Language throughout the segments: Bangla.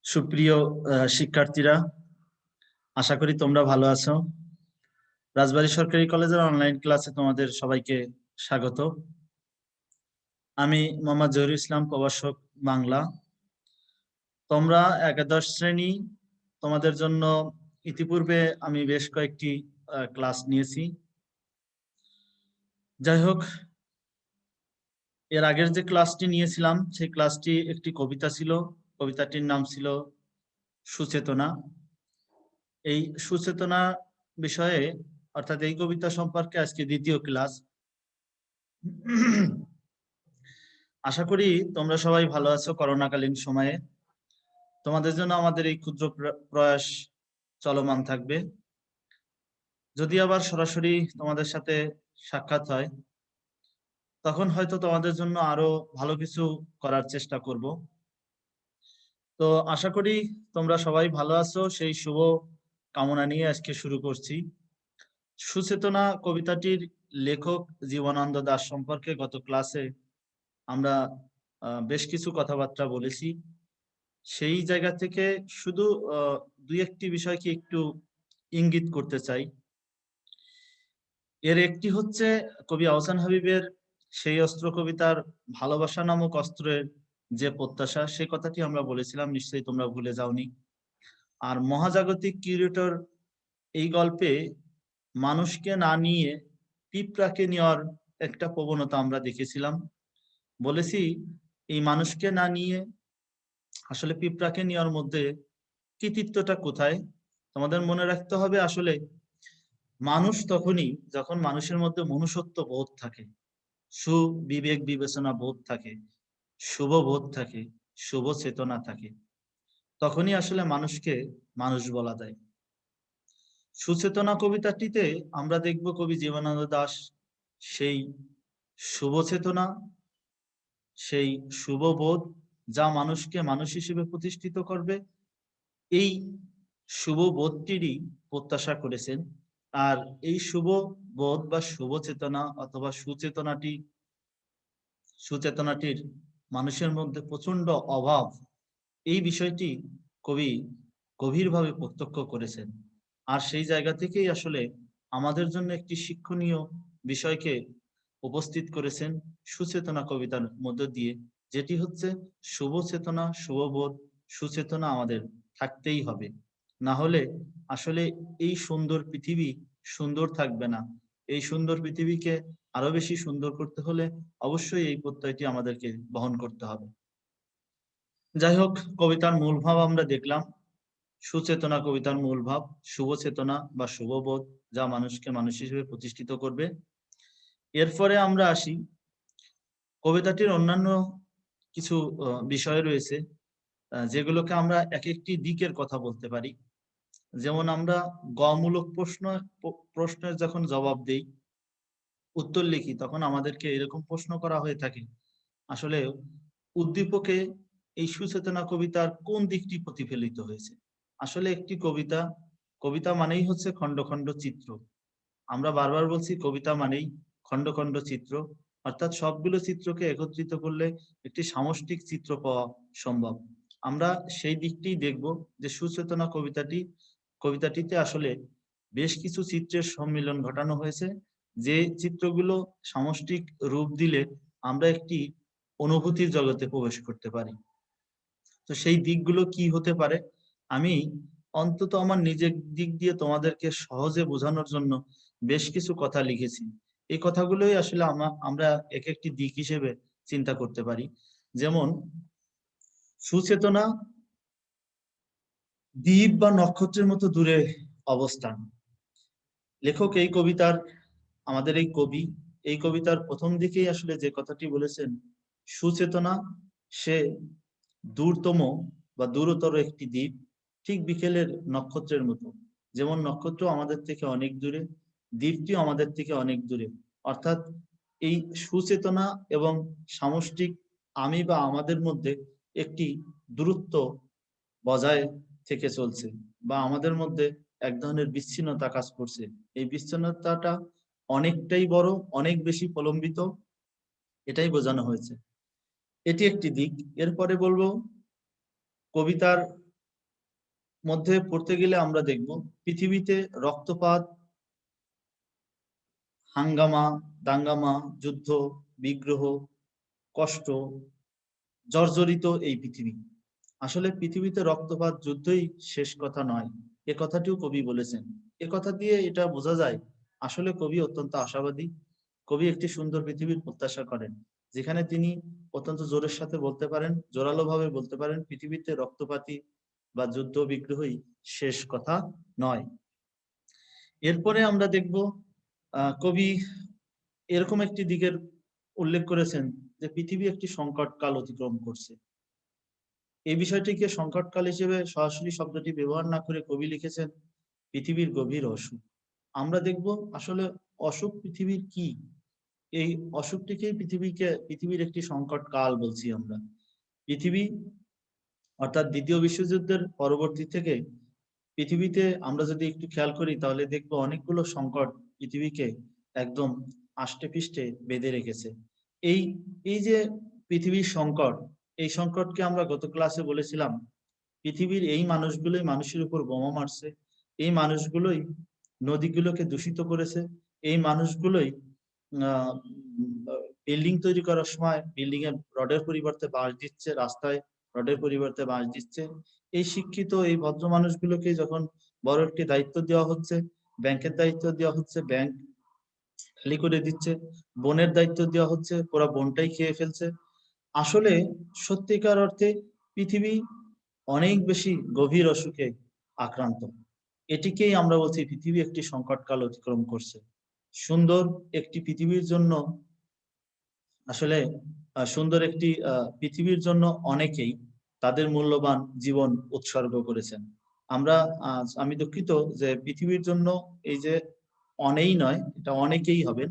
সুপ্রিয় শিক্ষার্থীরা, আশা করি তোমরা ভালো আছো। রাজবাড়ী সরকারি কলেজের অনলাইন ক্লাসে তোমাদের সবাইকে স্বাগত। আমি মোহাম্মদ জহিরুল ইসলাম, প্রভাষক, বাংলা। তোমরা একাদশ শ্রেণী, তোমাদের জন্য ইতিপূর্বে আমি বেশ কয়েকটি ক্লাস নিয়েছি। যাই হোক, এর আগের যে ক্লাসটি নিয়েছিলাম সেই ক্লাসটি একটি কবিতা ছিল। কবিতাটির নাম ছিল সুচেতনা। এই সুচেতনা বিষয়ে অর্থাৎ এই কবিতা সম্পর্কে আজকে দ্বিতীয় ক্লাস। আশা করি তোমরা সবাই ভালো আছো। করোনাকালীন সময়ে তোমাদের জন্য আমাদের এই ক্ষুদ্র প্রয়াস চলমান থাকবে। যদি আবার সরাসরি তোমাদের সাথে সাক্ষাৎ হয়, তখন হয়তো তোমাদের জন্য আরো ভালো কিছু করার চেষ্টা করব। তো আশা করি তোমরা সবাই ভালো আছো, সেই শুভ কামনা নিয়ে আজকে শুরু করছি। সুচেতনা কবিতাটির লেখক জীবনানন্দ দাশ সম্পর্কে গত ক্লাসে আমরা বেশ কিছু কথাবার্তা বলেছি। সেই জায়গা থেকে শুধু দুই একটি বিষয়কে একটু ইঙ্গিত করতে চাই। এর একটি হচ্ছে কবি আহসান হাবীবের সেই অস্ত্র কবিতার ভালোবাসা নামক অস্ত্রের যে প্রত্যাশা, সে কথাটি আমরা বলেছিলাম, নিশ্চয়ই তোমরা ভুলে যাওনি। আর মহাজাগতিক কিউরেটর এই গল্পে মানুষকে না নিয়ে পিঁপড়াকে নেওয়ার একটা প্রবণতা আমরা দেখেছিলাম। বলেছি এই মানুষকে না নিয়ে আসলে পিঁপড়াকে নেওয়ার মধ্যে কৃতিত্বটা কোথায়। তোমাদের মনে রাখতে হবে, আসলে মানুষ তখনই যখন মানুষের মধ্যে মনুষ্যত্ব বোধ থাকে, সুবিবেক বিবেচনা বোধ থাকে, শুভ বোধ থাকে, শুভ চেতনা থাকে, তখনই আসলে মানুষকে মানুষ বলা যায়। সুচেতনা কবিতাটিতে আমরা দেখব কবি জীবনানন্দ দাশ সেই শুভ চেতনা, সেই শুভ বোধ যা মানুষকে মানুষ হিসেবে প্রতিষ্ঠিত করবে, এই শুভ বোধটিরই প্রত্যাশা করেছেন। আর এই শুভ বোধ বা শুভ চেতনা অথবা সুচেতনাটির মানুষের মধ্যে প্রচন্ড অভাব, এই বিষয়টি কবি গভীরভাবে প্রত্যক্ষ করেছেন। আর সেই জায়গা থেকেই আসলে আমাদের জন্য একটি শিক্ষণীয় বিষয়কে উপস্থিত করেছেন সুচেতনা কবিতার মধ্য দিয়ে, যেটি হচ্ছে শুভ চেতনা, শুভবোধ, সুচেতনা আমাদের থাকতেই হবে। না হলে আসলে এই সুন্দর পৃথিবী সুন্দর থাকবে না। এই সুন্দর পৃথিবীকে আরো বেশি সুন্দর করতে হলে অবশ্যই এই প্রত্যয়টি আমাদেরকে বহন করতে হবে। যাই হোক, কবিতার মূল ভাব আমরা দেখলাম। সুচেতনা কবিতার মূল ভাব শুভ চেতনা বা শুভবোধ, যা মানুষকে মানুষ হিসেবে প্রতিষ্ঠিত করবে। এরপরে আমরা আসি, কবিতাটির অন্যান্য কিছু বিষয় রয়েছে যেগুলোকে আমরা এক একটি দিকের কথা বলতে পারি। যেমন আমরা গমূলক প্রশ্নের যখন জবাব দেই, উত্তর লিখি, তখন আমাদেরকে এরকম প্রশ্ন করা হয়ে থাকে, আসলে উদ্দীপকে এই সুচেতনা কবিতার কোন দিকটি প্রতিফলিত হয়েছে। আসলে একটি কবিতা, কবিতা মানেই হচ্ছে খণ্ড খণ্ড চিত্র। আমরা বারবার বলছি কবিতা মানেই খণ্ড খণ্ড চিত্র, অর্থাৎ সবগুলো চিত্রকে একত্রিত করলে একটি সামষ্টিক চিত্র পাওয়া সম্ভব। আমরা সেই দিকটি দেখব যে সুচেতনা কবিতাটিতে আসলে বেশ কিছু চিত্রের সম্মিলন ঘটানো হয়েছে, যে চিত্রগুলো সামষ্টিক রূপ দিলে আমরা একটি অনুভূতির জগতে প্রবেশ করতে পারি। তো সেই দিকগুলো কি হতে পারে, আমি অন্তত আমার নিজের দিক দিয়ে তোমাদেরকে সহজে বোঝানোর জন্য বেশ কিছু কথা লিখেছি। এই কথাগুলোই আসলে আমরা এক একটি দিক হিসেবে চিন্তা করতে পারি। যেমন সুচেতনা দ্বীপ বা নক্ষত্রের মতো দূরে অবস্থান। লেখক এই কবিতার, আমাদের এই কবিতার প্রথম দিকেই আসলে যে কথাটি বলেছেন, সুচেতনা সে দূরতম বা দূরতর একটি দ্বীপ, ঠিক বিকেলের নক্ষত্রের মতো। যেমন নক্ষত্র আমাদের থেকে অনেক দূরে, দ্বীপটিও আমাদের থেকে অনেক দূরে। অর্থাৎ এই সুচেতনা এবং সামষ্টিক আমি বা আমাদের মধ্যে একটি দূরত্ব বজায় থেকে চলছে, বা আমাদের মধ্যে এক ধরনের বিচ্ছিন্নতা কাজ করছে। এই বিচ্ছিন্নতাটা অনেকটাই বড়, অনেক বেশি প্রলম্বিত, এটাই বোঝানো হয়েছে। এটি একটি দিক। এরপরে বলবো কবিতার মধ্যে পড়তে গেলে আমরা দেখব পৃথিবীতে রক্তপাত, হাঙ্গামা, দাঙ্গামা, যুদ্ধ, বিগ্রহ, কষ্ট, জর্জরিত এই পৃথিবী। আসলে পৃথিবীতে রক্তপাত, যুদ্ধই শেষ কথা নয়, এ কথাটিও কবি বলেছেন। এ কথা দিয়ে এটা বোঝা যায় আসলে কবি অত্যন্ত আশাবাদী। কবি একটি সুন্দর পৃথিবীর প্রত্যাশা করেন, যেখানে তিনি অত্যন্ত জোরের সাথে বলতে পারেন, জোরালো ভাবে বলতে পারেন, পৃথিবীতে রক্তপাতই বা যুদ্ধ বিগ্রহই শেষ কথা নয়। এরপরে আমরা দেখব কবি এরকম একটি দিকের উল্লেখ করেছেন যে পৃথিবী একটি সংকটকাল অতিক্রম করছে। এই বিষয়টিকে সংকটকাল হিসেবে সরাসরি শব্দটি ব্যবহার না করে কবি লিখেছেন পৃথিবীর গভীর অসুখ। আমরা দেখব আসলে অসুখ পৃথিবীর কি, এই অসুখটিকেই পৃথিবীর একটি সংকট কাল বলছি আমরা। পৃথিবী অর্থাৎ দ্বিতীয় বিশ্বযুদ্ধের পরবর্তী থেকে পৃথিবীতে আমরা যদি একটু খেয়াল করি তাহলে দেখব অনেকগুলো সংকট পৃথিবীকে একদম আষ্টে পৃষ্ঠে বেঁধে রেখেছে। এই এই যে পৃথিবীর সংকট, এই সংকটকে আমরা গত ক্লাসে বলেছিলাম পৃথিবীর এই মানুষগুলোই মানুষের উপর বোমা মারছে, এই মানুষগুলোই নদীগুলোকে দূষিত করেছে, এই মানুষগুলোই বিল্ডিং তৈরি করার সময় বিল্ডিং এর রডের পরিবর্তে বাঁশ দিচ্ছে, রাস্তায় রডের পরিবর্তে বাঁশ দিচ্ছে। এই শিক্ষিত এই ভদ্র মানুষগুলোকে যখন বড় একটি দায়িত্ব দেওয়া হচ্ছে, ব্যাংকের দায়িত্ব দেওয়া হচ্ছে, ব্যাংক খালি করে দিচ্ছে, বনের দায়িত্ব দেওয়া হচ্ছে, পুরা বনটাই খেয়ে ফেলছে। আসলে সত্যিকার অর্থে পৃথিবী অনেক বেশি গভীর অসুখে আক্রান্ত। এটিকেই আমরা বলছি পৃথিবী একটি সংকটকাল অতিক্রম করছে। সুন্দর একটি পৃথিবীর জন্য আসলে সুন্দর একটি পৃথিবীর জন্য অনেকেই তাদের মূল্যবান জীবন উৎসর্গ করেছেন। আমি দুঃখিত যে পৃথিবীর জন্য এই যে অনেই নয়, এটা অনেকেই হবেন।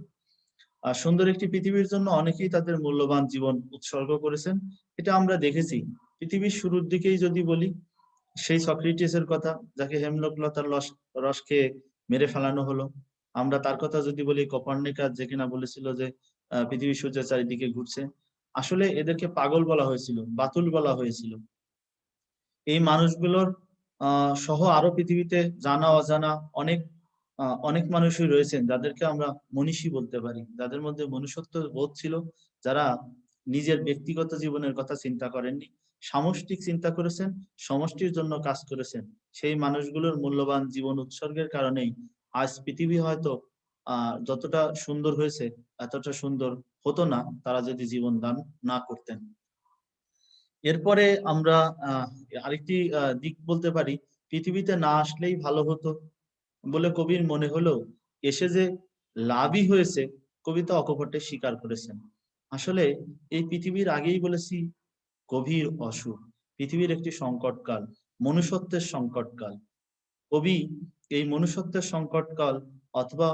সুন্দর একটি পৃথিবীর জন্য অনেকেই তাদের মূল্যবান জীবন উৎসর্গ করেছেন, এটা আমরা দেখেছি। পৃথিবীর শুরুর দিকেই যদি বলি, সেই সক্রেটিসের কথা, যাকে হেমলতার রস খেয়ে মেরে ফেলানো হলো। আমরা তার কথা যদি বলি, কোপার্নিকাস, যে কিনা বলেছিল যে পৃথিবী সূর্যের চারিদিকে ঘুরছে। আসলে এদেরকে পাগল বলা হয়েছিল, বাতুল বলা হয়েছিল। এই মানুষগুলোর সহ আরো পৃথিবীতে জানা অজানা অনেক মানুষই রয়েছেন যাদেরকে আমরা মনীষী বলতে পারি, যাদের মধ্যে মনুষ্যত্ব বোধ ছিল, যারা নিজের ব্যক্তিগত জীবনের কথা চিন্তা করেননি, সামষ্টিক চিন্তা করেছেন, সমষ্টির জন্য কাজ করেছেন। সেই মানুষগুলোর মূল্যবান জীবন উৎসর্গের কারণেই আজ পৃথিবী হয়তো যতটা সুন্দর হয়েছে এতটা সুন্দর হতো না তারা যদি জীবন দান না করতেন। এরপরে আমরা আরেকটি দিক বলতে পারি, পৃথিবীতে না আসলেই ভালো হতো বলে কবির মনে হলেও এসে যে লাভই হয়েছে কবিতা অকপটে স্বীকার করেছেন। আসলে এই পৃথিবীর আগেই বলেছি গভীর অসুখ, পৃথিবীর একটি সংকটকাল, মনুষ্যত্বের সংকটকাল। কবি এই মনুষ্যত্বের সংকটকাল অথবা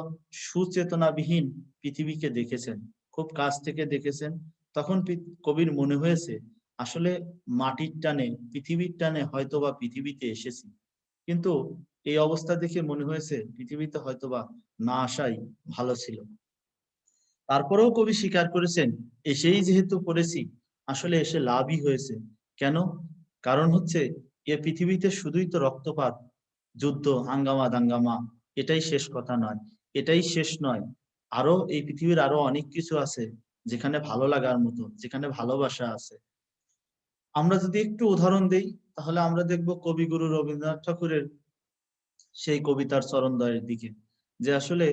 সুচেতনাবিহীন পৃথিবীকে দেখেছেন, খুব কাছ থেকে দেখেছেন। তখন কবির মনে হয়েছে আসলে মাটির টানে, পৃথিবীর টানে হয়তোবা পৃথিবীতে এসেছি, কিন্তু এই অবস্থা দেখে মনে হয়েছে পৃথিবীতে হয়তোবা না আসাই ভালো ছিল। তারপরেও কবি স্বীকার করেছেন এসেই যেহেতু পড়েছি, আসলে এসে লাভই হয়েছে। কেন? কারণ হচ্ছে এ পৃথিবীতে শুধুই তো রক্তপাত, যুদ্ধ, হাঙ্গামা দাঙ্গামা, এটাই শেষ কথা নয়, এটাই শেষ নয়। আরো এই পৃথিবীর আরো অনেক কিছু আছে যেখানে ভালো লাগার মতো, যেখানে ভালোবাসা আছে। আমরা যদি একটু উদাহরণ দেই তাহলে আমরা দেখব কবিগুরু রবীন্দ্রনাথ ঠাকুরের সেই কবিতার চরণদ্বয়ের দিকে, যে আসলে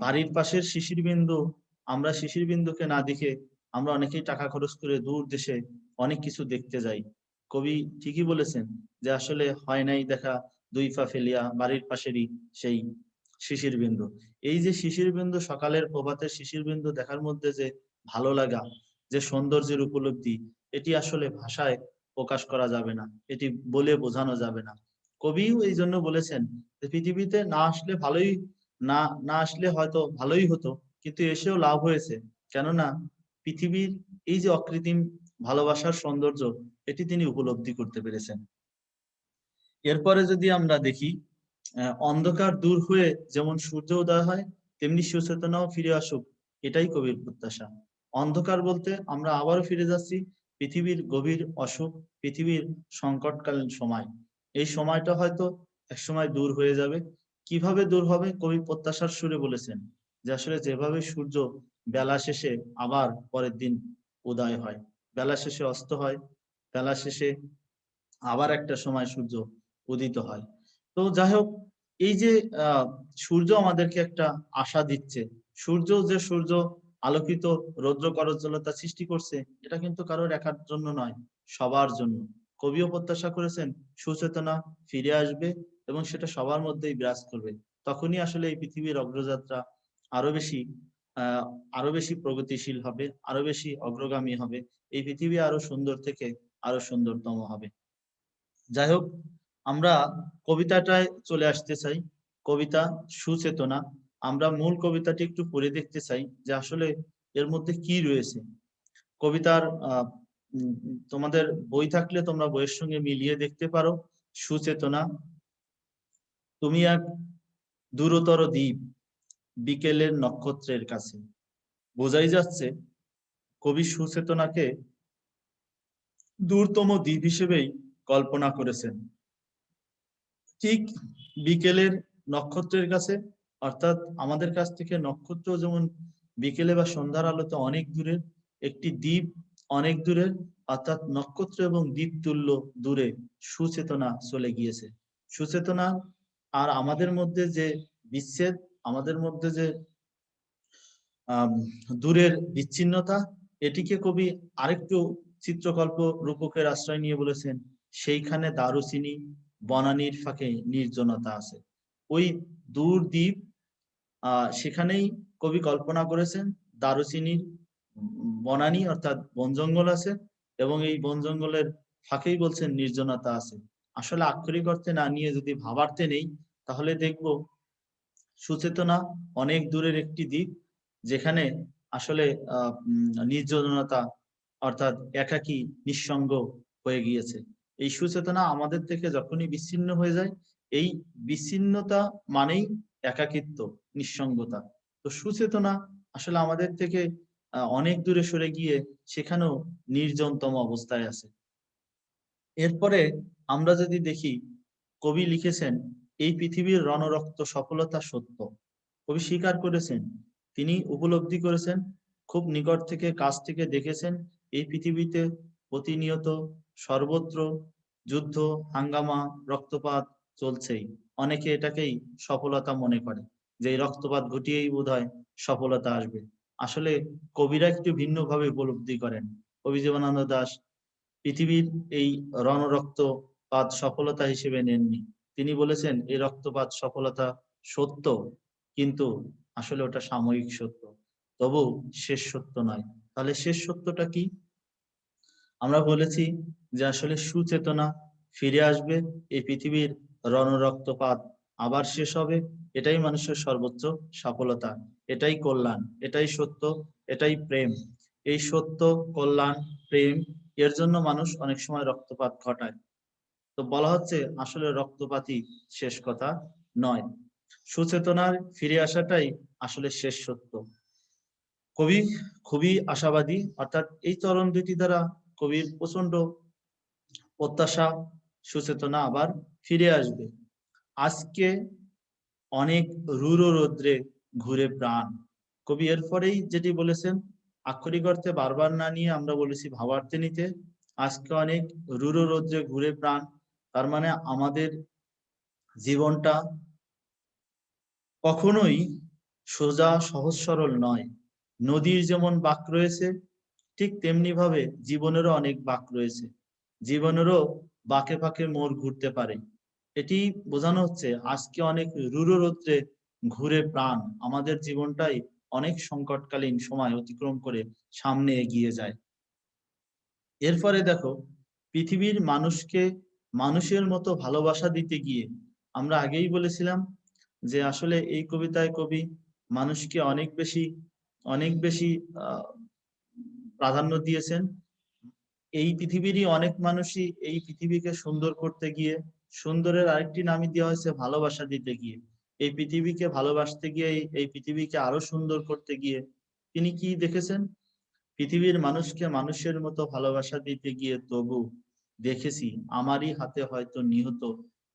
বাড়ির পাশের শিশির বিন্দু, আমরা শিশির বিন্দুকে না দেখে আমরা অনেকেই টাকা খরচ করে দূর দেশে অনেক কিছু দেখতে যাই। কবি ঠিকই বলেছেন যে আসলে হয় নাই দেখা দুই পা ফেলিয়া বাড়ির পাশেরই সেই শিশির বিন্দু। এই যে শিশির বিন্দু, সকালের প্রভাতের শিশির বিন্দু দেখার মধ্যে যে ভালো লাগা, যে সৌন্দর্যের উপলব্ধি, এটি আসলে ভাষায় প্রকাশ করা যাবে না, এটি বলে বোঝানো যাবে না। কবিও এই জন্য বলেছেন যে পৃথিবীতে না আসলে ভালোই, না না আসলে হয়তো ভালোই হতো, কিন্তু এসেও লাভ হয়েছে। কেননা পৃথিবীর এই যে অকৃত্রিম ভালোবাসার সৌন্দর্য, এটি তিনি উপলব্ধি করতে পেরেছেন। এরপরে যদি আমরা দেখি, অন্ধকার দূর হয়ে যেমন সূর্য উদয় হয়, তেমনি সুচেতনাও ফিরে আসুক, এটাই কবির প্রত্যাশা। অন্ধকার বলতে আমরা আবারও ফিরে যাচ্ছি পৃথিবীর গভীর অসুখ, পৃথিবীর সংকটকালীন সময়। এই সময়টা হয়তো একসময় দূর হয়ে যাবে। কিভাবে দূর হবে? কবি প্রত্যাশার সুরে বলেছেন যে আসলে যেভাবে সূর্য বেলা শেষে আবার পরের দিন উদয় হয়, বেলা শেষে অস্ত হয়, বেলা শেষে আবার একটা সময় সূর্য উদিত হয়। তো যাই হোক, এই যে সূর্য আমাদেরকে একটা আশা দিচ্ছে, সূর্য আলোকিত রৌদ্র করজ্জ্বলতা সৃষ্টি করছে, এটা কিন্তু কারোর একার জন্য নয়, সবার জন্য। কবিও প্রত্যাশা করেছেন সুচেতনা ফিরে আসবে এবং সেটা সবার মধ্যেই বিরাজ করবে। তখনই আসলে এই পৃথিবীর অগ্রযাত্রা আরো বেশি আহ আরো বেশি প্রগতিশীল হবে, আরো বেশি অগ্রগামী হবে। এই পৃথিবী আরো সুন্দর থেকে আরো সুন্দরতম হবে। যাই হোক, আমরা কবিতাটায় চলে আসতে চাই। কবিতা সুচেতনা। আমরা মূল কবিতাটি একটু পড়ে দেখতে চাই যে আসলে এর মধ্যে কি রয়েছে। কবিতার তোমাদের বই থাকলে তোমরা বইয়ের সঙ্গে মিলিয়ে দেখতে পারো। সুচেতনা। তুমি এক দূরতর দ্বীপ, বিকেলের নক্ষত্রের কাছে। বোঝাই যাচ্ছে কবি সুচেতনাকে দূরতম দ্বীপ হিসেবেই কল্পনা করেছেন, ঠিক বিকেলের নক্ষত্রের কাছে। অর্থাৎ আমাদের কাছ থেকে নক্ষত্র যেমন বিকেলে বা সন্ধ্যার আলোতে অনেক দূরের, একটি দ্বীপ অনেক দূরের, অর্থাৎ নক্ষত্র এবং দ্বীপ তুল্য দূরে সুচেতনা চলে গিয়েছে। সুচেতনা আর আমাদের মধ্যে যে বিচ্ছেদ, আমাদের মধ্যে যে দূরের বিচ্ছিন্নতা, এটিকে কবি আরেকটু চিত্রকল্প রূপকের আশ্রয় নিয়ে বলেছেন, সেইখানে দারুচিনি বনানীর ফাঁকে নির্জনতা আছে। ওই দূর দ্বীপ, সেখানেই কবি কল্পনা করেছেন দারুচিনির বনানী অর্থাৎ বন জঙ্গল আছে, এবং এই বন জঙ্গলের ফাঁকেই বলছেন নির্জনতা আছে। আসলে আক্ষরিক অর্থে না নিয়ে যদি ভাবার্থে নেই, তাহলে দেখব সুচেতনা অনেক দূরের একটি দ্বীপ, যেখানে আসলে নির্জনতা অর্থাৎ একাকী নিঃসঙ্গ হয়ে গিয়েছে। এই সুচেতনা আমাদের থেকে যখনই বিচ্ছিন্ন হয়ে যায়, এই বিচ্ছিন্নতা মানেই একাকিত্ব, নিঃসঙ্গতা। তো সুচেতনা আসলে আমাদের থেকে অনেক দূরে সরে গিয়ে সেখানেও নির্জনতম অবস্থায় আছে। এরপরে আমরা যদি দেখি, কবি লিখেছেন এই পৃথিবীর রণরক্ত সফলতা সত্য। কবি স্বীকার করেছেন, তিনি উপলব্ধি করেছেন, খুব নিকট থেকে কাছ থেকে দেখেছেন এই পৃথিবীতে প্রতিনিয়ত সর্বত্র যুদ্ধ, হাঙ্গামা, রক্তপাত চলছেই। অনেকে এটাকেই সফলতা মনে করে যে এই রক্তপাত ঘটিয়েই বোধহয় সফলতা আসবে। আসলে কবিরা একটু ভিন্নভাবে উপলব্ধি করেন। কবি জীবনানন্দ দাশ পৃথিবীর এই রণরক্তপাত সফলতা হিসেবে নেননি। তিনি বলেছেন এই রক্তপাত সফলতা সত্য, কিন্তু আসলে ওটা সাময়িক সত্য, তবু শেষ সত্য নয়। তাহলে শেষ সত্যটা কি? আমরা বলেছি যে আসলে সুচেতনা ফিরে আসবে, এই পৃথিবীর রণরক্তপাত আবার শেষ হবে। এটাই মানুষের সর্বোচ্চ সফলতা, এটাই কল্যাণ, এটাই সত্য, এটাই প্রেম। এই সত্য, কল্যাণ, প্রেম, এর জন্য মানুষ অনেক সময় রক্তপাত ঘটায়। তো বলা হচ্ছে আসলে রক্তপাতই শেষ কথা নয়, সুচেতনার ফিরে আসাটাই আসলে শেষ সত্য। কবি খুবই আশাবাদী, অর্থাৎ এই চরণ দুটি দ্বারা কবির প্রচন্ড প্রত্যাশা, সুচেতনা আবার ফিরে আসবে। আজকে অনেক রুরো রৌদ্রে ঘুরে প্রাণ। কবি এরপরেই যেটি বলেছেন, আক্ষরিক অর্থে বারবার না নিয়ে আমরা বলেছি ভাবার্থে নিতে। আজকে অনেক রুরো রৌদ্রে ঘুরে প্রাণ, তার মানে আমাদের জীবনটা কখনোই সোজা সহজ সরল নয়। নদীর যেমন বাঁক রয়েছে, ঠিক তেমনি ভাবে জীবনেরও অনেক বাঁক রয়েছে, জীবনেরও বাঁকে বাঁকে মোড় ঘুরতে পারে। এটি বোঝানো হচ্ছে আজকে অনেক রুরো রৌদ্রে ঘুরে প্রাণ, আমাদের জীবনটাই অনেক সংকটকালীন সময় অতিক্রম করে সামনে এগিয়ে যায়। এরপরে দেখো, পৃথিবীর মানুষকে মানুষের মতো ভালোবাসা দিতে গিয়ে, আমরা আগেই বলেছিলাম যে আসলে এই কবিতায় কবি মানুষকে অনেক বেশি প্রাধান্য দিয়েছেন। এই পৃথিবীরই অনেক মানুষই এই পৃথিবীকে সুন্দর করতে গিয়ে, সুন্দরের আরেকটি নামই দেওয়া হয়েছে ভালোবাসা দিতে গিয়ে, এই পৃথিবীকে ভালোবাসতে গিয়ে, এই পৃথিবীকে আরো সুন্দর করতে গিয়ে তিনি কি দেখেছেন? পৃথিবীর মানুষকে মানুষের মতো ভালোবাসা দিতে গিয়ে তবু দেখেছি, আমারই হাতে হয়তো নিহত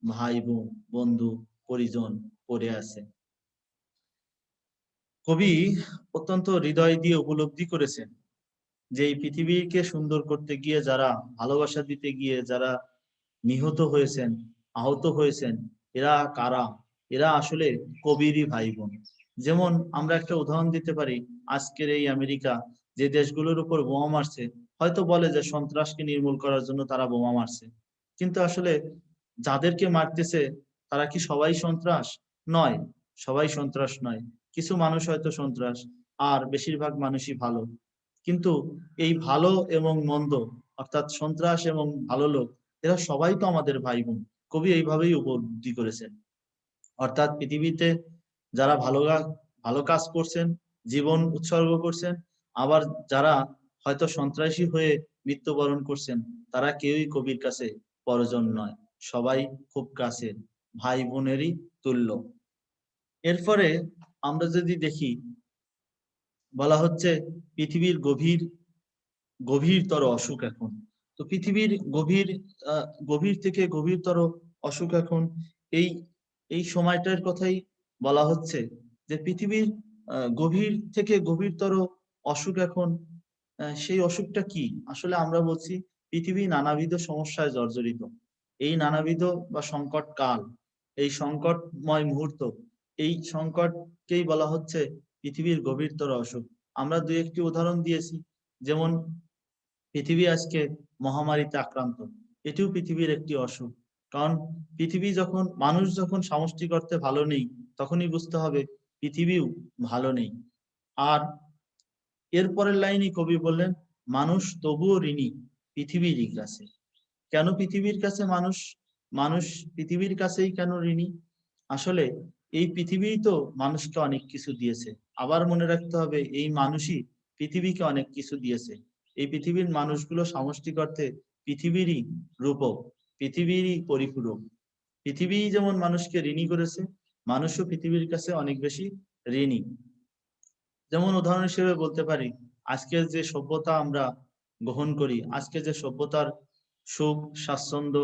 ভাই বোন, বন্ধু, পরিজন পড়ে আছে। কবি অত্যন্ত হৃদয় দিয়ে উপলব্ধি করেছেন যে এই পৃথিবীকে সুন্দর করতে গিয়ে যারা, ভালোবাসা দিতে গিয়ে যারা নিহত হয়েছেন, আহত হয়েছেন, এরা কারা? এরা আসলে কবিরই ভাই বোন। যেমন আমরা একটা উদাহরণ দিতে পারি, আজকের এই আমেরিকা যে দেশগুলোর উপর বোমা মারছে, হয়তো বলে যে সন্ত্রাসকে নির্মূল করার জন্য তারা বোমা মারছে, কিন্তু আসলে যাদেরকে মারতেছে তারা কি সবাই সন্ত্রাস? নয়, সবাই সন্ত্রাস নয়। কিছু মানুষ হয়তো সন্ত্রাস, আর বেশিরভাগ মানুষই ভালো। কিন্তু এই ভালো এবং মন্দ, অর্থাৎ সন্ত্রাস এবং ভালো লোক, এরা সবাই তো আমাদের ভাই বোন। কবি এইভাবেই উপলব্ধি করেছেন। অর্থাৎ পৃথিবীতে যারা ভালো কাজ করছেন, জীবন উৎসর্গ করছেন, আবার যারা হয়তো সন্ত্রাসী হয়ে মৃত্যুবরণ করছেন, তারা কেউই কবির কাছে পরজন নয়, সবাই খুব কাছের, ভাই বোনেরই তুল্য। এরপরে আমরা যদি দেখি, বলা হচ্ছে পৃথিবীর গভীরতর অসুখ এখন। তো পৃথিবীর গভীর থেকে গভীরতর অসুখ এখন এই এই সময়টার কথাই বলা হচ্ছে, যে পৃথিবীর গভীর থেকে গভীরতর অসুখ এখন। সেই অসুখটা কি? আসলে আমরা বলছি পৃথিবী নানাবিধ সমস্যায় জর্জরিত। এই নানাবিধ বা সংকট কাল, এই সংকটময় মুহূর্ত, এই সংকটকেই বলা হচ্ছে পৃথিবীর গভীরতর অসুখ। আমরা দুই একটি উদাহরণ দিয়েছি, যেমন পৃথিবী আজকে মহামারীতে আক্রান্ত, এটিও পৃথিবীর একটি অসুখ। কারণ মানুষ যখন সমষ্টি করতে ভালো নেই, তখনই বুঝতে হবে পৃথিবীও ভালো নেই। আর এরপরের লাইনে কবি বললেন, মানুষ তবুও ঋণী পৃথিবীর কাছে। কেন পৃথিবীর কাছে মানুষ মানুষ পৃথিবীর কাছেই কেন ঋণী? আসলে এই পৃথিবী তো মানুষকে অনেক কিছু দিয়েছে। আবার মনে রাখতে হবে, এই মানুষই পৃথিবীকে অনেক কিছু দিয়েছে। এই পৃথিবীর মানুষগুলো সমষ্টি করতে পৃথিবীরই রূপক, পৃথিবীরই পরিপূরক। পৃথিবী যেমন মানুষকে ঋণী করেছে, মানুষও পৃথিবীর কাছে অনেক বেশি ঋণী। যেমন উদাহরণ হিসেবে বলতে পারি, আজকের যে সভ্যতা আমরা গ্রহণ করি, আজকে যে সভ্যতার সুখ স্বাচ্ছন্দ্য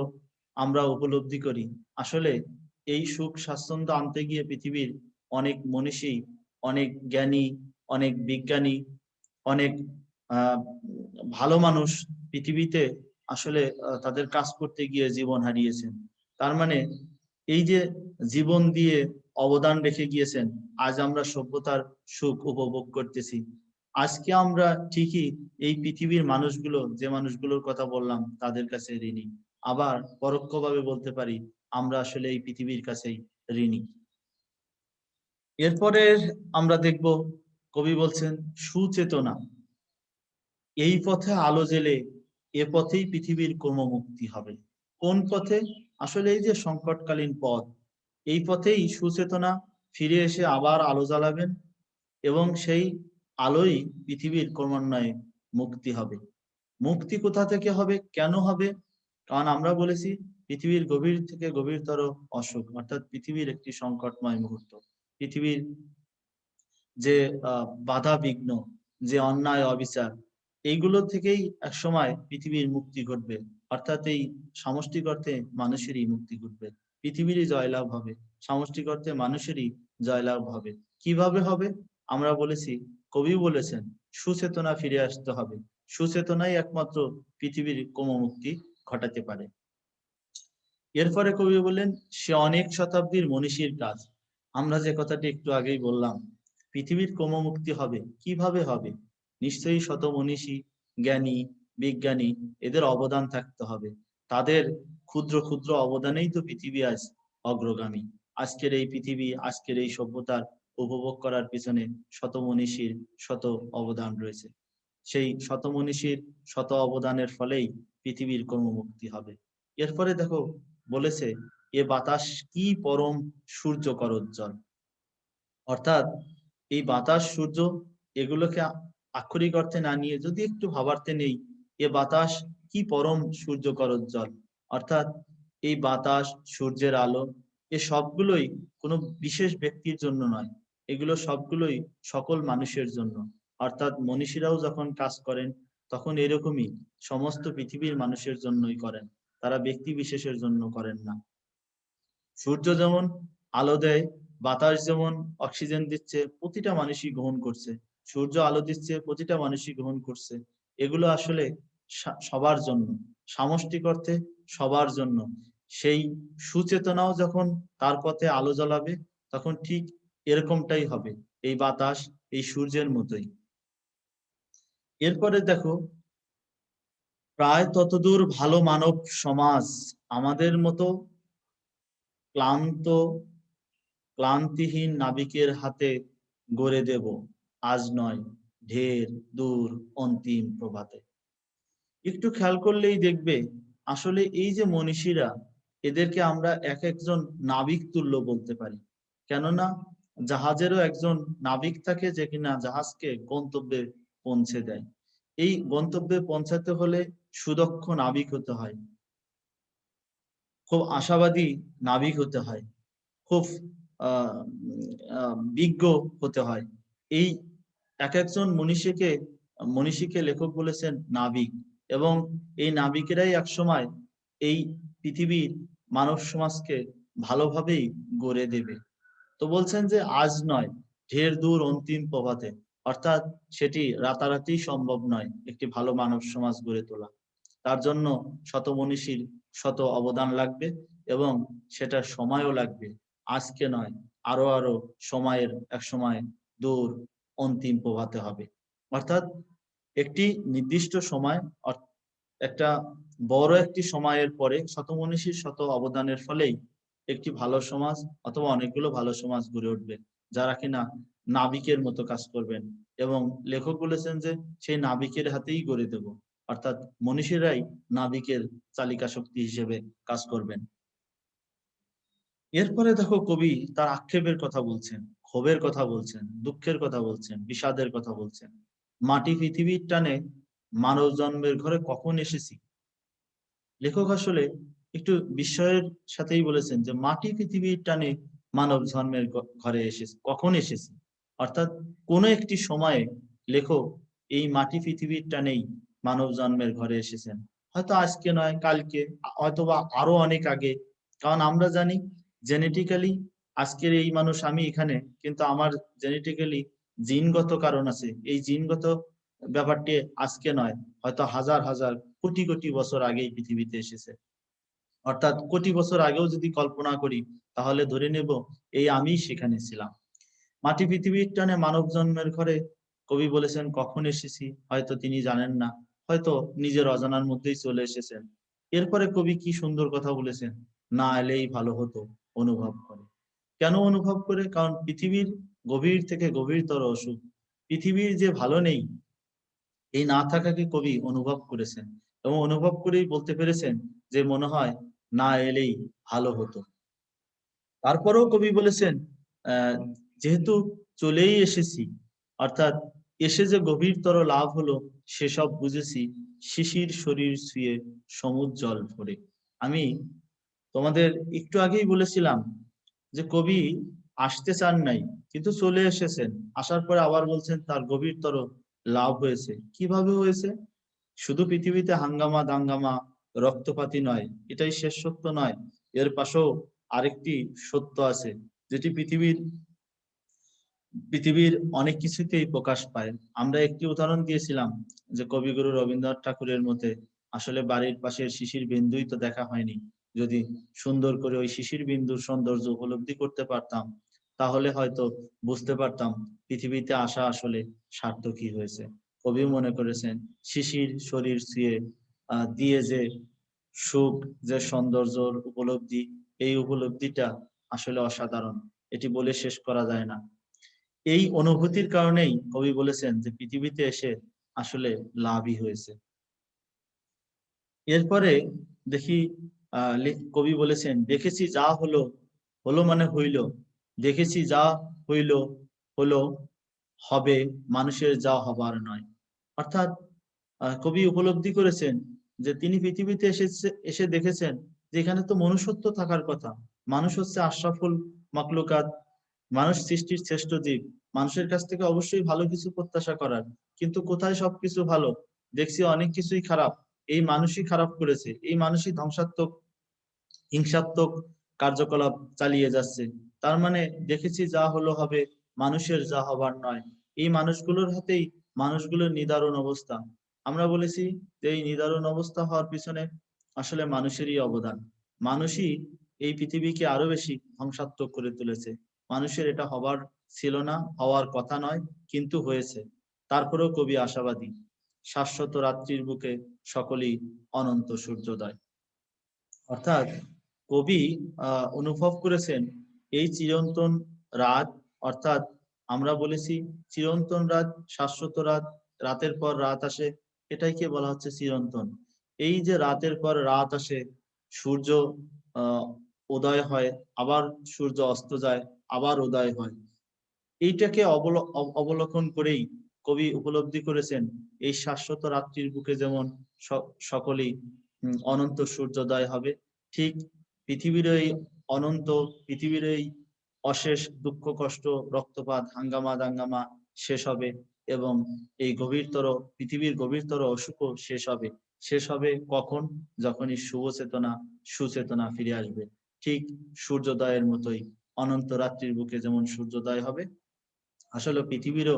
আমরা উপলব্ধি করি, আসলে এই সুখ স্বাচ্ছন্দ্য আনতে গিয়ে পৃথিবীর অনেক মনীষী, অনেক জ্ঞানী, অনেক বিজ্ঞানী, অনেক আহ ভালো মানুষ পৃথিবীতে আসলে তাদের কাজ করতে গিয়ে জীবন হারিয়েছেন। তার মানে এই যে জীবন দিয়ে অবদান রেখে গিয়েছেন, আজ আমরা সভ্যতার সুখ উপভোগ করতেছি। আজকে আমরা ঠিকই এই পৃথিবীর মানুষগুলো, যে মানুষগুলোর কথা বললাম, তাদের কাছে ঋণী। আবার পরোক্ষভাবে বলতে পারি, আমরা আসলে এই পৃথিবীর কাছেই ঋণী। এরপরে আমরা দেখব, কবি বলছেন সুচেতনা এই পথে আলো জেলে, এ পথেই পৃথিবীর ক্রমমুক্তি হবে। কোন পথে? আসলে এই যে সংকটকালীন পথ, এই পথেই সুচেতনা ফিরে এসে আবার আলো জ্বালাবেন, এবং সেই আলোই পৃথিবীর ক্রমান্বয়ে মুক্তি হবে। মুক্তি কোথা থেকে হবে, কেন হবে? কারণ আমরা বলেছি পৃথিবীর গভীর থেকে গভীরতর অসুখ, অর্থাৎ পৃথিবীর একটি সংকটময় মুহূর্ত। পৃথিবীর যে বাধা বিঘ্ন, যে অন্যায় অবিচার, এইগুলো থেকেই একসময় পৃথিবীর মুক্তি ঘটবে। অর্থাৎ এই সমষ্টি করতে মানুষেরই মুক্তি ঘটবে, পৃথিবীরই জয়লাভ হবে, সমষ্টি করতে মানুষেরই জয়লাভ হবে। কিভাবে হবে? আমরা বলেছি, কবি বলেছেন সুচেতনা ফিরে আসতে হবে। সুচেতনাই একমাত্র পৃথিবীর ক্রমমুক্তি ঘটাতে পারে। এরপরে কবি বললেন, সে অনেক শতাব্দীর মনীষীর কাজ। আমরা যে কথাটি একটু আগেই বললাম, পৃথিবীর ক্রমমুক্তি হবে কিভাবে হবে? নিশ্চয়ই শত মনীষী, জ্ঞানী, বিজ্ঞানী, এদের অবদান থাকতে হবে। তাদের ক্ষুদ্র ক্ষুদ্র অবদানেই তো পৃথিবী আজ অগ্রগামী। আজকের এই পৃথিবী, আজকের এই সভ্যতার উপভোগ করার পিছনে শত মনীষীর শত অবদান রয়েছে। সেই শত মনীষীর শত অবদানের ফলেই পৃথিবীর ক্রমমুক্তি হবে। এরপরে দেখো, বলেছে এ বাতাস কি পরম সূর্য করোজ্জ্বল। অর্থাৎ এই বাতাস সূর্য, এগুলোকে আক্ষরিক অর্থে না নিয়ে যদি একটু ভাবার্থে নেই, এ বাতাস কি পরম সূর্য করোজ্জ্বল। অর্থাৎ এই বাতাস, সূর্যের আলো, এ সবগুলোই কোনো বিশেষ ব্যক্তির জন্য নয়, এগুলো সবগুলোই সকল মানুষের জন্য। অর্থাৎ মনীষীরাও যখন কাজ করেন, তখন এরকমই সমস্ত পৃথিবীর মানুষের জন্যই করেন, তারা ব্যক্তি বিশেষের জন্য করেন না। সূর্য যেমন আলো দেয়, বাতাস যেমন অক্সিজেন দিচ্ছে, প্রতিটা মানুষই গ্রহণ করছে। সূর্য আলো দিচ্ছে, প্রতিটা মানুষই গ্রহণ করছে। এগুলো আসলে সবার জন্য, সামষ্টিক অর্থে সবার জন্য। সেই সুচেতনাও যখন তার পথে আলো জ্বলাবে, তখন ঠিক এরকমটাই হবে, এই বাতাস এই সূর্যের মতোই। এরপরে দেখো, প্রায় ততদূর ভালো মানব সমাজ আমাদের মতো ক্লান্ত ক্লান্তিহীন নাবিকের হাতে গড়ে দেব, আজ নয় ঢের দূর অন্তিম প্রভাতে। একটু খেয়াল করলেই দেখবে আসলে এই যে মনীষীরা, এদেরকে আমরা এক একজন নাবিক তুল্য বলতে পারি। কেননা জাহাজেরও একজন নাবিক থাকে, যে কিনা জাহাজকে গন্তব্যে পৌঁছে দেয়। এই গন্তব্যে পৌঁছাতে হলে সুদক্ষ নাবিক হতে হয়, খুব আশাবাদী নাবিক হতে হয়, খুব বিজ্ঞ হতে হয়। এই এক একজন মনীষীকে লেখক বলেছেন নাবিক, এবং এই নাবিকেরাই একসময় এই পৃথিবীর মানব সমাজকে ভালোভাবেই গড়ে দেবে। তো বলছেন যে আজ নয় ঢের দূর অন্তিম প্রভাতে, অর্থাৎ সেটি রাতারাতি সম্ভব নয় একটি ভালো মানব সমাজ গড়ে তোলা। তার জন্য শত মনীষীর শত অবদান লাগবে, এবং সেটা সময়ও লাগবে। আজকে নয়, আরো আরো সময়ের এক সময় দূর অন্তিম প্রভাতে হবে। অর্থাৎ একটি নির্দিষ্ট সময়, একটা বড় একটি সময়ের পরে শত মনীষীর শত অবদানের ফলেই একটি ভালো সমাজ অথবা অনেকগুলো ভালো সমাজ গড়ে উঠবে, যারা কিনা নাবিকের মতো কাজ করবেন। এবং লেখক বলেছেন যে সেই নাবিকের হাতেই গড়ে দেব, অর্থাৎ মনীষীরাই নাবিকের চালিকা শক্তি হিসেবে কাজ করবেন। এরপরে দেখো, কবি তার আক্ষেপের কথা বলছেন, ক্ষোভের কথা বলছেন, দুঃখের কথা বলছেন, বিষাদের কথা বলছেন। মাটি পৃথিবীর টানে মানব জন্মের ঘরে কখন এসেছি। লেখক আসলে একটু বিস্ময়ের সাথেই বলেছেন যে মাটি পৃথিবীর টানে মানব জন্মের ঘরে এসেছে, কখন এসেছি। অর্থাৎ কোন একটি সময়ে লেখক এই মাটি পৃথিবীর টানেই মানব জন্মের ঘরে এসেছেন। হয়তো আজকে নয়, কালকে, হয়তোবা আরো অনেক আগে। কারণ আমরা জানি জেনেটিক্যালি আজকের এই মানুষ আমি এখানে, কিন্তু আমার জেনেটিক্যালি জিনগত কারণ আছে। এই জিনগত ব্যাপারটি আজকে নয়, হয়তো হাজার হাজার কোটি কোটি বছর আগেই পৃথিবীতে এসেছে। অর্থাৎ কোটি বছর আগেও যদি কল্পনা করি, তাহলে ধরে নেব এই আমি সেখানে ছিলাম। মাটি পৃথিবীর টানে মানব জন্মের ঘরে কবি বলেছেন কখন এসেছি, হয়তো তিনি জানেন না, হয়তো নিজের অজানার মধ্যেই চলে এসেছেন। এরপরে কবি কি সুন্দর কথা বলেছেন, না এলেই ভালো হতো অনুভব করে। কেন অনুভব করে? কারণ পৃথিবীর গভীর থেকে গভীরতর অসুখ, পৃথিবীর যে ভালো নেই, এই না থাকাকে কবি অনুভব করেছেন, এবং অনুভব করেই বলতে পেরেছেন যে মনে হয় না এলেই ভালো হতো। তারপরেও কবি বলেছেন যেহেতু চলেই এসেছি, অর্থাৎ এসে যে গভীরতর লাভ হলো সেসব বুঝেছি, শিশির শরীর ছুঁয়ে সমুদ্র জল ভরে। আমি তোমাদের একটু আগেই বলেছিলাম যে কবি আসতে চান নাই, কিন্তু চলে এসেছেন। আসার পরে আবার বলছেন তার গভীরতর লাভ হয়েছে। কিভাবে হয়েছে? শুধু পৃথিবীতে হাঙ্গামা দাঙ্গামা রক্তপাতি নয়, এটাই শেষ সত্য নয়। এর পাশেও আরেকটি সত্য আছে, যেটি পৃথিবীর অনেক কিছুতেই প্রকাশ পায়। আমরা একটি উদাহরণ দিয়েছিলাম যে কবিগুরু রবীন্দ্রনাথ ঠাকুরের মতে আসলে বাড়ির পাশের শিশির বিন্দুই তো দেখা হয়নি। যদি সুন্দর করে ওই শিশির বিন্দুর সৌন্দর্য উপলব্ধি করতে পারতাম, তাহলে হয়তো বুঝতে পারতাম পৃথিবীতে আসা আসলে সার্থকই হয়েছে। কবি মনে করেছেন শিশির শরীর ছুঁয়ে দিয়ে যে সুখ, যে সৌন্দর্যর উপলব্ধি, এই উপলব্ধিটা আসলে অসাধারণ, এটি বলে শেষ করা যায় না। এই অনুভূতির কারণেই কবি বলেছেন যে পৃথিবীতে এসে আসলে লাভই হয়েছে। এরপরে দেখি কবি বলেছেন দেখেছি যা হলো, হলো মানে হইল, দেখেছি যা হইল হলো, হবে মানুষের যা হবার নয়। অর্থাৎ কবি উপলব্ধি করেছেন যে তিনি পৃথিবীতে এসে দেখেছেন যে এখানে তো মনুষ্যত্ব থাকার কথা। মানুষ হচ্ছে আশরাফুল মাখলুকাত, মানুষ সৃষ্টির শ্রেষ্ঠ জীব। মানুষের কাছ থেকে অবশ্যই ভালো কিছু প্রত্যাশা করার, কিন্তু কোথায় সবকিছু ভালো? দেখছি অনেক কিছুই খারাপ, এই মানুষই খারাপ করেছে, এই মানুষই ধ্বংসাত্মক হিংসাত্মক কার্যকলাপ চালিয়ে যাচ্ছে। তার মানে দেখেছি যা হলো হবে, মানুষের যা হবার নয়। এই মানুষগুলোর হাতেই মানুষগুলোর নিদারুণ অবস্থা। আমরা বলেছি যে এই নিদারুণ অবস্থা হওয়ার পিছনে আসলে মানুষেরই অবদান। মানুষই এই পৃথিবীকে আরো বেশি ধ্বংসাত্মক করে তুলেছে। মানুষের এটা হবার ছিল না, হওয়ার কথা নয়, কিন্তু হয়েছে। তারপরেও কবি আশাবাদী, শাশ্বত রাত্রির বুকে সকলেই অনন্ত সূর্যোদয়। অর্থাৎ কবি অনুভব করেছেন এই চিরন্তন রাত, অর্থাৎ আমরা বলেছি চিরন্তন রাত, শাশ্বত রাত, রাতের পর রাত আসে, এটাইকে বলা হচ্ছে চিরন্তন। এই যে রাতের পর রাত আসে, সূর্য আহ উদয় হয়, আবার সূর্য অস্ত যায়, আবার উদয় হয়, এইটাকে অবলোকন করেই কবি উপলব্ধি করেছেন এই শাশ্বত রাত্রির বুকে যেমন সকলেই অনন্ত সূর্যোদয় হবে, ঠিক পৃথিবীর এই অনন্ত, পৃথিবীর এই অশেষ দুঃখ কষ্ট রক্তপাত হাঙ্গামা দাঙ্গামা শেষ হবে, এবং এই গভীরতর পৃথিবীর গভীরতর অসুখও শেষ হবে। শেষ হবে কখন? যখনই শুভ চেতনা সুচেতনা ফিরে আসবে। ঠিক সূর্যোদয়ের মতোই অনন্ত রাত্রির বুকে যেমন সূর্যোদয় হবে, আসলে পৃথিবীরও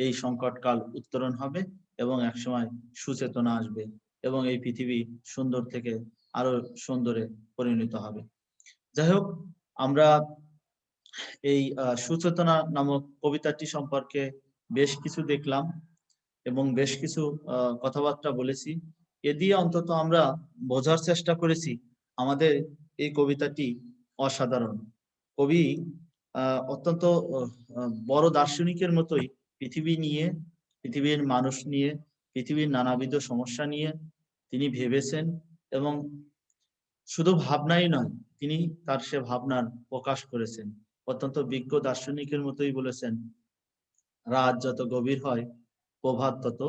এই সংকটকাল উত্তরণ হবে এবং একসময় সুচেতনা আসবে এবং এই পৃথিবী সুন্দর থেকে আরো সুন্দরে পরিণত হবে। যাই হোক, আমরা এই সুচেতনা নামক কবিতাটি সম্পর্কে বেশ কিছু দেখলাম এবং বেশ কিছু কথাবার্তা বলেছি। এ দিয়ে অন্তত আমরা বোঝার চেষ্টা করেছি আমাদের এই কবিতাটি অসাধারণ। কবি অত্যন্ত বড় দার্শনিকের মতোই পৃথিবী নিয়ে, পৃথিবীর মানুষ নিয়ে, পৃথিবীর নানাবিধ সমস্যা নিয়ে তিনি ভেবেছেন, এবং শুধু ভাবনাই নয়, তিনি তার সে ভাবনার প্রকাশ করেছেন। অত্যন্ত বিজ্ঞ দার্শনিকের মতোই বলেছেন, রাত যত গভীর হয় প্রভাত তত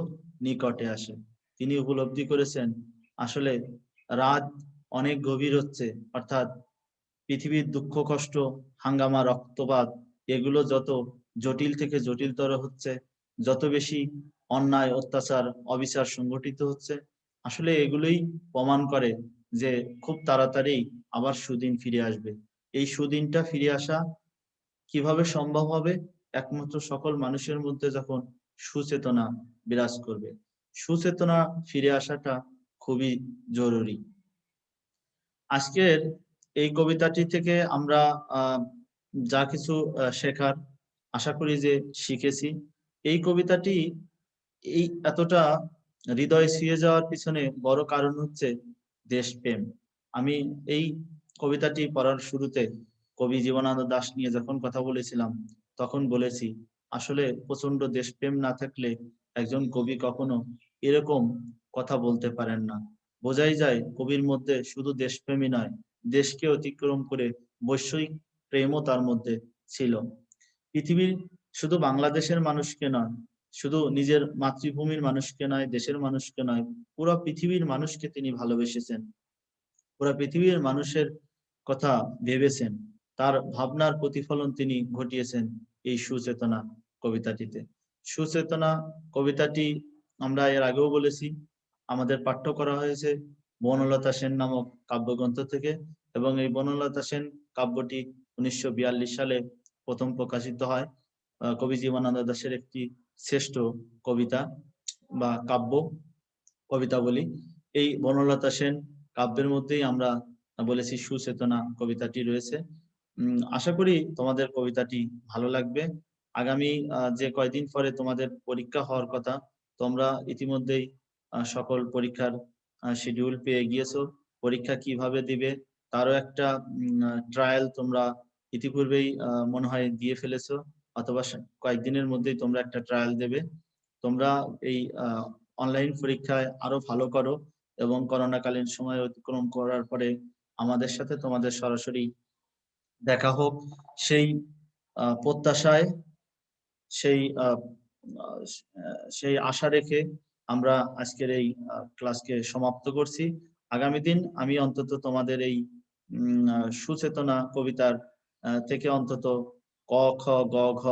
নিকটে আসে। তিনি উপলব্ধি করেছেন আসলে রাত অনেক গভীর হচ্ছে, অর্থাৎ পৃথিবীর দুঃখ কষ্ট হাঙ্গামা রক্তপাত এগুলো যত জটিল থেকে জটিলতর হচ্ছে, যত বেশি অন্যায় অত্যাচার অবিচার সংগঠিত হচ্ছে, আসলে এগুলোই প্রমাণ করে যে খুব তাড়াতাড়ি আবার সুদিন ফিরে আসবে। এই সুদিনটা ফিরে আসা কিভাবে সম্ভব হবে? একমাত্র সকল মানুষের মধ্যে যখন সুচেতনা বিরাজ করবে। সুচেতনা ফিরে আসাটা খুবই জরুরি। আজকের এই কবিতাটি থেকে আমরা যা কিছু শেখার, আশা করি যে শিখেছি। এই কবিতাটি এই এতটা হৃদয় ছুঁয়ে যাওয়ার পিছনে বড় কারণ হচ্ছে দেশপ্রেম। আমি এই কবিতাটি পড়ার শুরুতে কবি জীবনানন্দ দাশ নিয়ে যখন কথা বলেছিলাম, তখন বলেছি আসলে প্রচন্ড দেশপ্রেম না থাকলে একজন কবি কখনো এরকম কথা বলতে পারেন না। বোঝাই যায় কবির মধ্যে শুধু দেশপ্রেমই নয়, দেশকে অতিক্রম করে বৈশ্বিক প্রেমও তার মধ্যে ছিল। পৃথিবীর শুধু বাংলাদেশের মানুষকে নয়, শুধু নিজের মাতৃভূমির মানুষকে নয়, দেশের মানুষকে নয়, পুরো পৃথিবীর মানুষকে তিনি ভালোবেসেছেন, পুরো পৃথিবীর মানুষের কথা ভেবেছেন। তার ভাবনার প্রতিফলন তিনি ঘটিয়েছেন এই সুচেতনা কবিতাটিতে। সুচেতনা কবিতাটি আমরা এর আগেও বলেছি আমাদের পাঠ্য করা হয়েছে বনলতা সেন নামক কাব্যগ্রন্থ থেকে, এবং এই বনলতা সেন কাব্যটি 1942 সালে প্রথম প্রকাশিত হয়। কবি জীবনানন্দ দাশের একটি শ্রেষ্ঠ কবিতা বা কাব্য, কবিতা বলি। এই বনলতা সেন কাব্যের মধ্যেই আমরা বলেছি সুচেতনা কবিতাটি রয়েছে। আশা করি তোমাদের কবিতাটি ভালো লাগবে। আগামী যে কয়দিন পরে তোমাদের পরীক্ষা হওয়ার কথা, তোমরা ইতিমধ্যেই সকল পরীক্ষার শিডিউল পেয়ে গিয়েছো। পরীক্ষা কিভাবে দিবে তারও একটা ট্রায়াল তোমরা ইতিপূর্বেই মনে হয় দিয়ে ফেলেছো, অথবা কয়েকদিনের মধ্যেই তোমরা একটা ট্রায়াল দেবে। তোমরা এই অনলাইন পরীক্ষায় আরো ভালো করো এবং করোনাকালীন সময় অতিক্রম করার পরে আমাদের সাথে তোমাদের সরাসরি দেখা হোক, সেই প্রত্যাশায়, সেই সেই আশা রেখে আমরা আজকের এই ক্লাসকে সমাপ্ত করছি। আগামী দিন আমি অন্তত তোমাদের এই সুচেতনা কবিতার থেকে অন্তত ক খ গ ঘ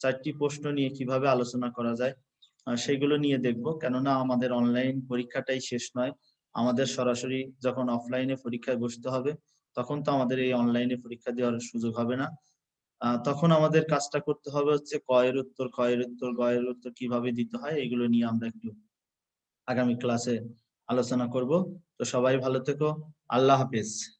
4টি প্রশ্ন নিয়ে কিভাবে আলোচনা করা যায় সেগুলো নিয়ে দেখব, কেননা আমাদের অনলাইন পরীক্ষাটাই শেষ নয়। আমাদের সরাসরি যখন অফলাইনে পরীক্ষায় বসতে হবে, তখন তো আমাদের এই অনলাইনে পরীক্ষা দেওয়ার সুযোগ হবে না। তখন আমাদের কাজটা করতে হবে হচ্ছে গয়ের উত্তর কিভাবে দিতে হয়, এগুলো নিয়ে আমরা একটু আগামী ক্লাসে আলোচনা করব। তো সবাই ভালো থেকো। আল্লাহ হাফেজ।